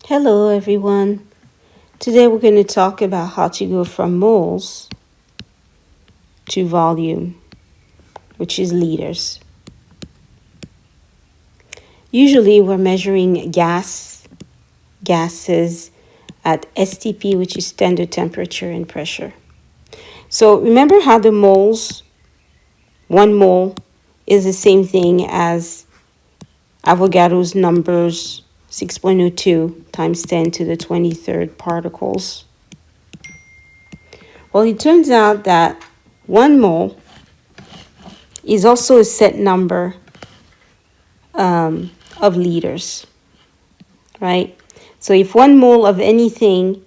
Hello everyone. Today we're going to talk about how to go from moles to volume, which is liters. Usually we're measuring gases at STP, which is standard temperature and pressure. So remember how the moles, 1 mole is the same thing as Avogadro's numbers 6.02 times 10 to the 23rd particles. Well, it turns out that 1 mole is also a set number of liters, right? So if 1 mole of anything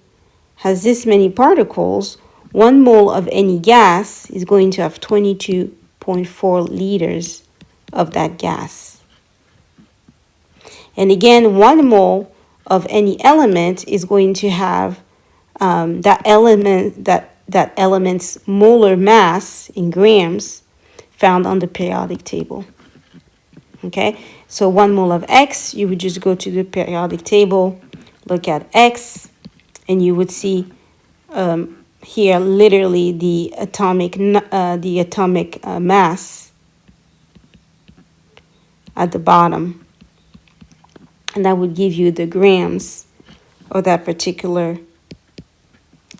has this many particles, 1 mole of any gas is going to have 22.4 liters of that gas. And again, 1 mole of any element is going to have that element's molar mass in grams found on the periodic table. Okay, so 1 mole of X, you would just go to the periodic table, look at X, and you would see here literally the atomic mass at the bottom, and that would give you the grams of that particular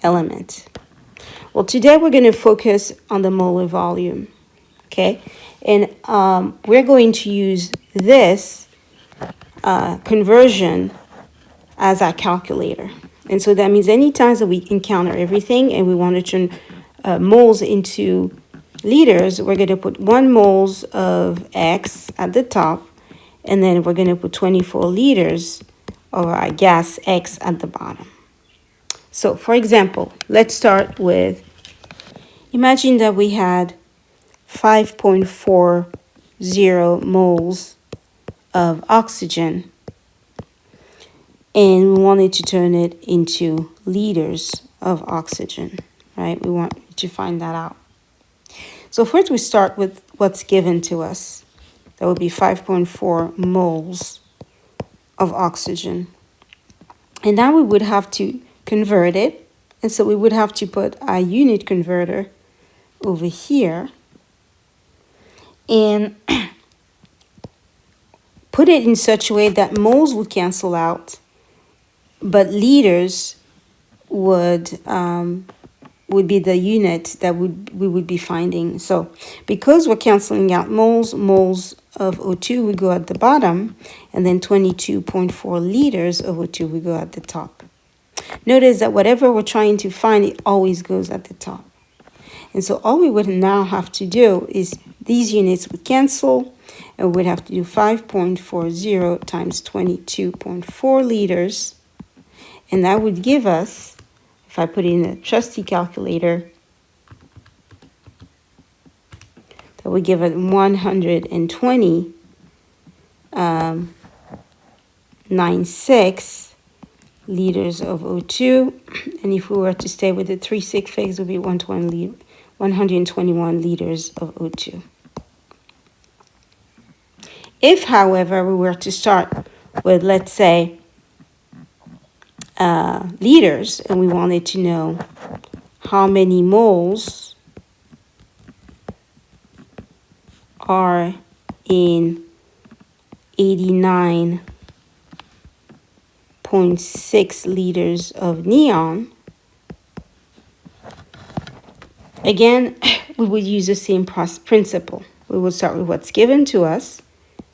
element. Well, today we're going to focus on the molar volume, okay? And we're going to use this conversion as our calculator. And so that means any times that we encounter everything and we want to turn moles into liters, we're going to put 1 moles of X at the top, and then we're going to put 24 liters of our gas X at the bottom. So for example, let's start with, imagine that we had 5.40 moles of oxygen, and we wanted to turn it into liters of oxygen, right? We want to find that out. So first we start with what's given to us. That would be 5.4 moles of oxygen. And now we would have to convert it. And so we would have to put our unit converter over here and put it in such a way that moles would cancel out, but liters would be the unit that we would be finding. So because we're canceling out moles of O2 would go at the bottom, and then 22.4 liters of O2 would go at the top. Notice that whatever we're trying to find, it always goes at the top. And so all we would now have to do is these units would cancel, and we'd have to do 5.40 times 22.4 liters. And that would give us, if I put it in a trusty calculator, that would give it 120.96 liters of O2. And if we were to stay with the 3 sig figs, it would be 121 liters of O2. If, however, we were to start with, let's say, liters, and we wanted to know how many moles are in 89.6 liters of neon, again, we would use the same principle. We would start with what's given to us,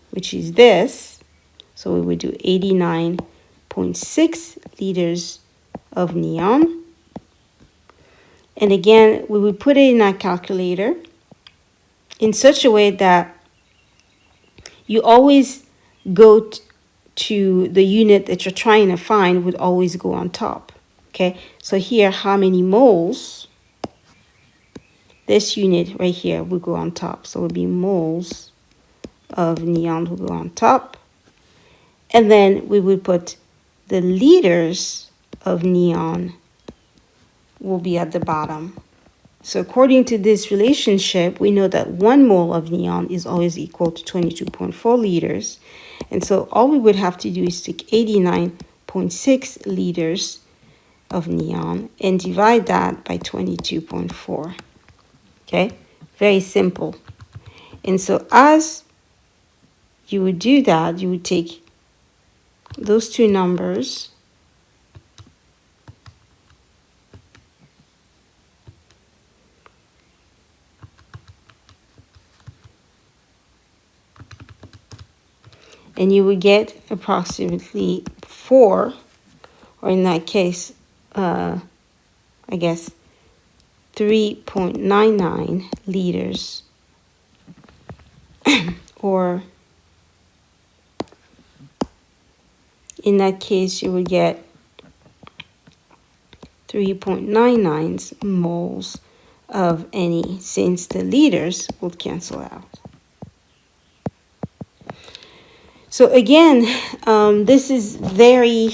which is this. So we would do 89.6 liters of neon. And again, we would put it in our calculator in such a way that you always go to the unit that you're trying to find would always go on top. Okay, so here, how many moles? This unit right here will go on top. So it would be moles of neon will go on top. And then we would put the liters of neon will be at the bottom. So according to this relationship, we know that 1 mole of neon is always equal to 22.4 liters. And so all we would have to do is take 89.6 0.6 liters of neon and divide that by 22.4. Okay, very simple. And so as you would do that, you would take those two numbers and you would get approximately 4, or in that case, I guess 3.99 liters, or in that case, you would get 3.99 moles of any, since the liters would cancel out. So again, this is very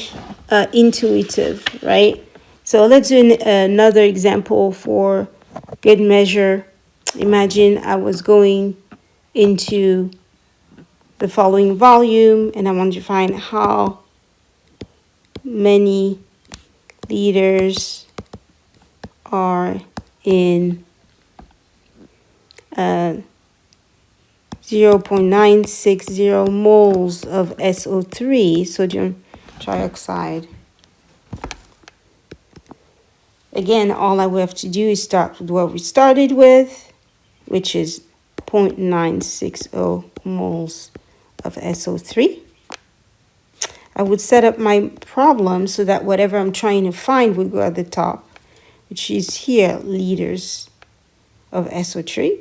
intuitive, right? So let's do another example for good measure. Imagine I was going into the following volume and I want to find how many liters are in 0.960 moles of SO3, sodium trioxide. Again, all I would have to do is start with what we started with, which is 0.960 moles of SO3. I would set up my problem so that whatever I'm trying to find would go at the top, which is here, liters of SO3.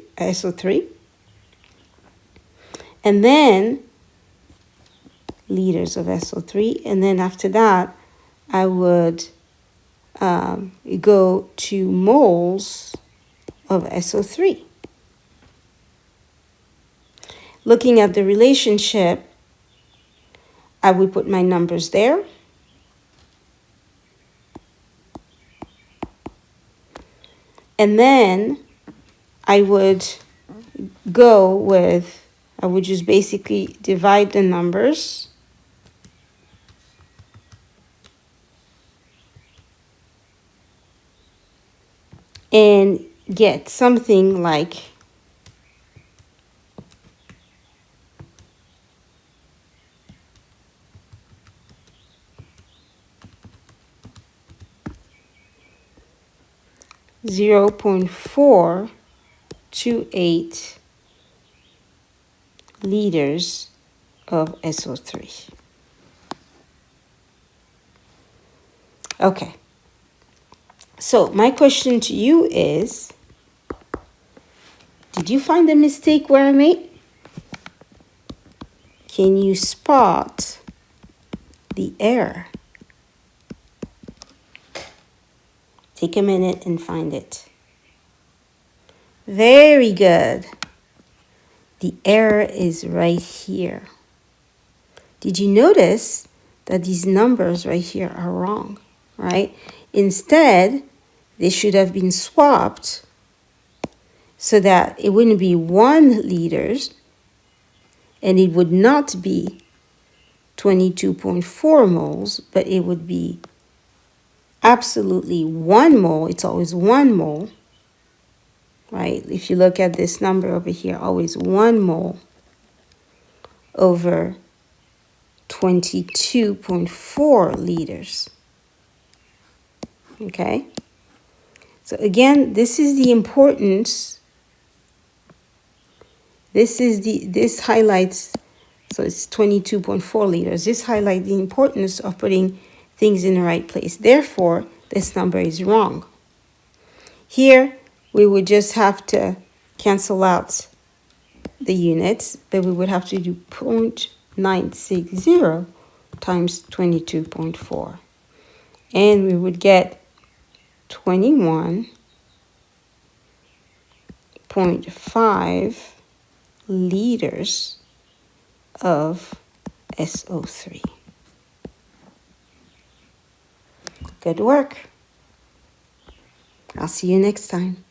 And then liters of SO3. And then after that, I would go to moles of SO3. Looking at the relationship, I would put my numbers there. And then I would I would just basically divide the numbers. And get something like 0.428 liters of SO3. Okay. So my question to you is, did you find the mistake where I made? Can you spot the error? Take a minute and find it. Very good. The error is right here. Did you notice that these numbers right here are wrong, right? Instead, they should have been swapped so that it wouldn't be 1 liters and it would not be 22.4 moles, but it would be absolutely 1 mole. It's always 1 mole, right? If you look at this number over here, always 1 mole over 22.4 liters. Okay? So again, this is the importance. This highlights, so it's 22.4 liters. This highlights the importance of putting things in the right place. Therefore, this number is wrong. Here, we would just have to cancel out the units, but we would have to do 0.960 times 22.4. And we would get 21.5 liters of SO3. Good work. I'll see you next time.